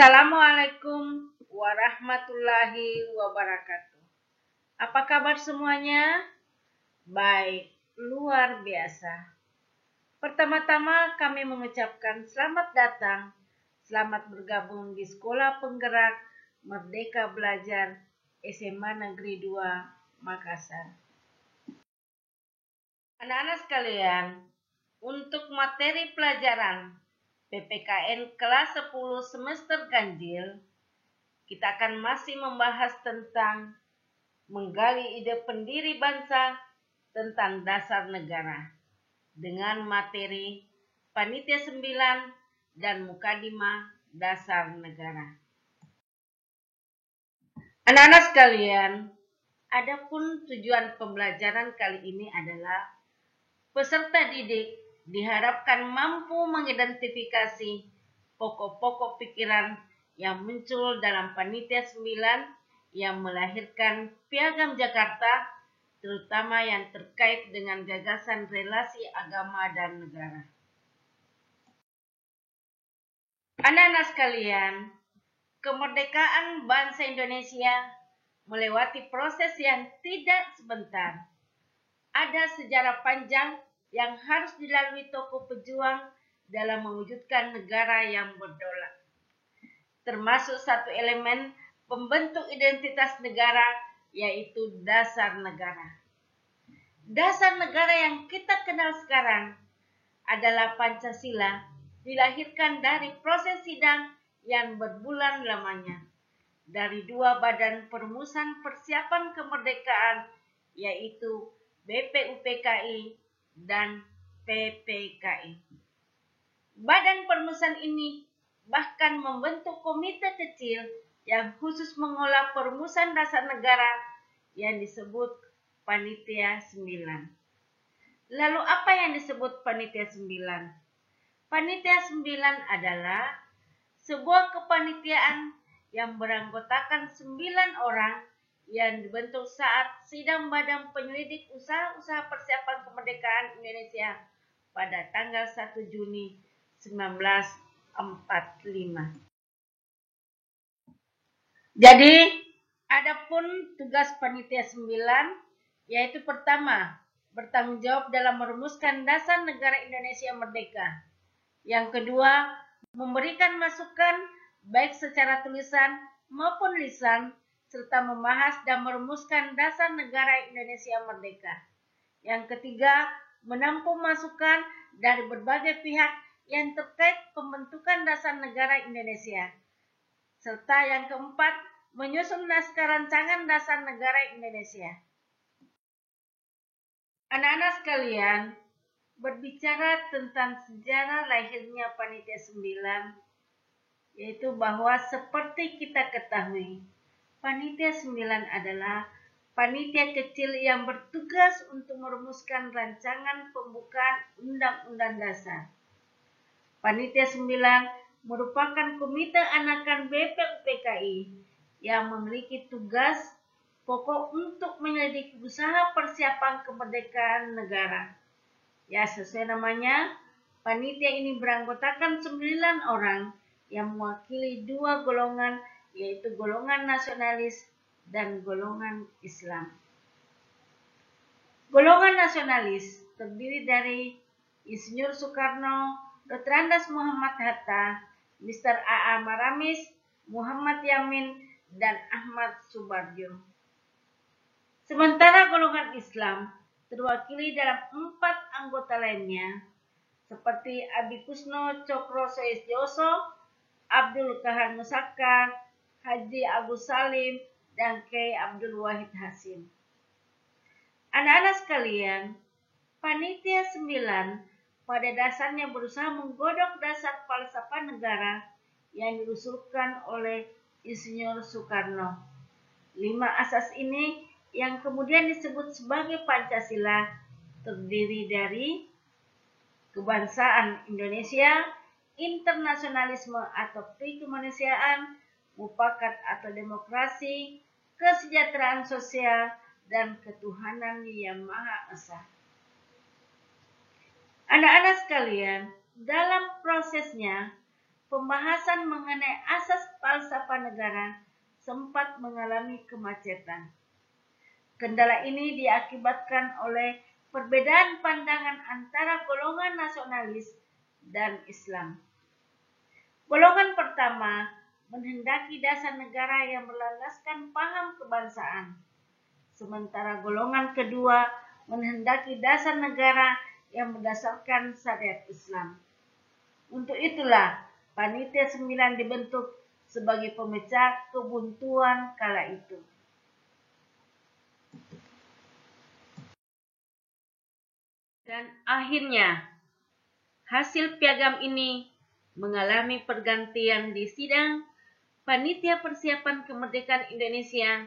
Assalamualaikum warahmatullahi wabarakatuh. Apa kabar semuanya? Baik, luar biasa. Pertama-tama kami mengucapkan selamat datang, selamat bergabung di Sekolah Penggerak Merdeka Belajar SMA Negeri 2 Makassar. Anak-anak sekalian, untuk materi pelajaran PPKN kelas 10 semester ganjil, kita akan masih membahas tentang menggali ide pendiri bangsa tentang dasar negara dengan materi Panitia 9 dan Mukadimah Dasar Negara. Anak-anak sekalian, adapun tujuan pembelajaran kali ini adalah peserta didik diharapkan mampu mengidentifikasi pokok-pokok pikiran yang muncul dalam Panitia 9 yang melahirkan Piagam Jakarta, terutama yang terkait dengan gagasan relasi agama dan negara. Anak-anak sekalian, kemerdekaan bangsa Indonesia melewati proses yang tidak sebentar. Ada sejarah panjang yang harus dilalui tokoh pejuang dalam mewujudkan negara yang berdaulat. Termasuk satu elemen pembentuk identitas negara, yaitu dasar negara. Dasar negara yang kita kenal sekarang adalah Pancasila, dilahirkan dari proses sidang yang berbulan lamanya dari dua badan perumusan persiapan kemerdekaan, yaitu BPUPKI dan PPKI. Badan perumusan ini bahkan membentuk komite kecil yang khusus mengolah perumusan dasar negara yang disebut Panitia 9. Lalu apa yang disebut Panitia 9? Panitia 9 adalah sebuah kepanitiaan yang beranggotakan 9 orang yang dibentuk saat sidang Badan Penyelidik Usaha-usaha Persiapan Kemerdekaan Indonesia pada tanggal 1 Juni 1945. Jadi, adapun tugas Panitia 9 yaitu pertama, bertanggung jawab dalam merumuskan dasar negara Indonesia merdeka. Yang kedua, memberikan masukan baik secara tulisan maupun lisan serta membahas dan merumuskan dasar negara Indonesia merdeka. Yang ketiga, menampung masukan dari berbagai pihak yang terkait pembentukan dasar negara Indonesia. Serta yang keempat, menyusun naskah rancangan dasar negara Indonesia. Anak-anak sekalian, berbicara tentang sejarah lahirnya Panitia 9, yaitu bahwa seperti kita ketahui, Panitia 9 adalah panitia kecil yang bertugas untuk merumuskan rancangan pembukaan Undang-Undang Dasar. Panitia 9 merupakan komite anakan BPUPKI yang memiliki tugas pokok untuk menyelidiki usaha persiapan kemerdekaan negara. Ya, sesuai namanya, panitia ini beranggotakan 9 orang yang mewakili dua golongan, yaitu golongan nasionalis dan golongan Islam. Golongan nasionalis terdiri dari Insinyur Soekarno, Dr. Andes Muhammad Hatta, Mr. A.A. Maramis, Muhammad Yamin, dan Ahmad Subarjo. Sementara golongan Islam terwakili dalam 4 anggota lainnya, seperti Abi Kusno Cokro Soestioso, Abdul Kahar Musakkar, Haji Agus Salim, dan Kiai Abdul Wahid Hasim. Anak-anak sekalian, Panitia 9 pada dasarnya berusaha menggodok dasar falsafah negara yang diusulkan oleh Insinyur Soekarno. 5 asas ini yang kemudian disebut sebagai Pancasila terdiri dari kebangsaan Indonesia, internasionalisme atau kemanusiaan, mufakat atau demokrasi, kesejahteraan sosial, dan ketuhanan yang Maha Esa. Anak-anak sekalian, dalam prosesnya, pembahasan mengenai asas falsafah negara sempat mengalami kemacetan. Kendala ini diakibatkan oleh perbedaan pandangan antara golongan nasionalis dan Islam. Golongan pertama menghendaki dasar negara yang berlandaskan paham kebangsaan, sementara golongan kedua menghendaki dasar negara yang berdasarkan syariat Islam. Untuk itulah Panitia 9 dibentuk sebagai pemecah kebuntuan kala itu. Dan akhirnya, hasil piagam ini mengalami pergantian di sidang Panitia Persiapan Kemerdekaan Indonesia,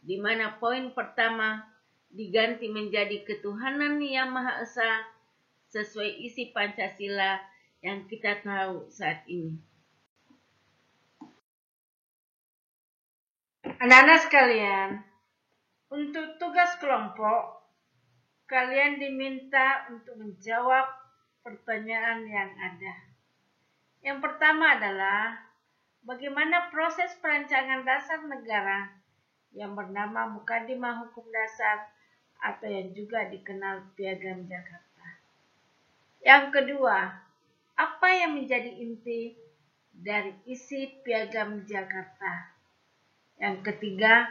di mana poin pertama diganti menjadi ketuhanan yang Maha Esa sesuai isi Pancasila yang kita tahu saat ini. Anak-anak sekalian, untuk tugas kelompok, kalian diminta untuk menjawab pertanyaan yang ada. Yang pertama adalah, bagaimana proses perancangan dasar negara yang bernama Mukadimah Hukum Dasar atau yang juga dikenal Piagam Jakarta. Yang kedua, apa yang menjadi inti dari isi Piagam Jakarta? Yang ketiga,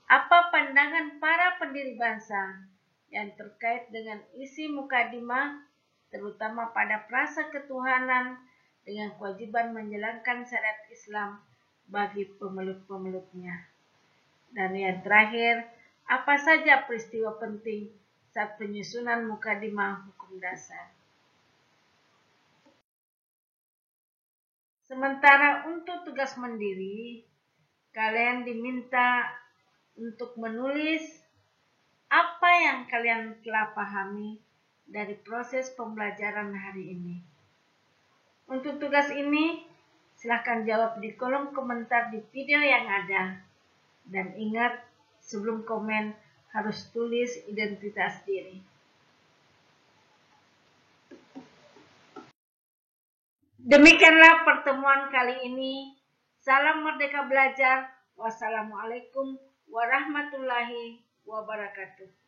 apa pandangan para pendiri bangsa yang terkait dengan isi Mukadimah, terutama pada frasa ketuhanan dengan kewajiban menjalankan syariat Islam bagi pemeluk-pemeluknya. Dan yang terakhir, apa saja peristiwa penting saat penyusunan Mukadimah Hukum Dasar. Sementara untuk tugas mandiri, kalian diminta untuk menulis apa yang kalian telah pahami dari proses pembelajaran hari ini. Untuk tugas ini, silahkan jawab di kolom komentar di video yang ada. Dan ingat, sebelum komen harus tulis identitas diri. Demikianlah pertemuan kali ini. Salam merdeka belajar. Wassalamualaikum warahmatullahi wabarakatuh.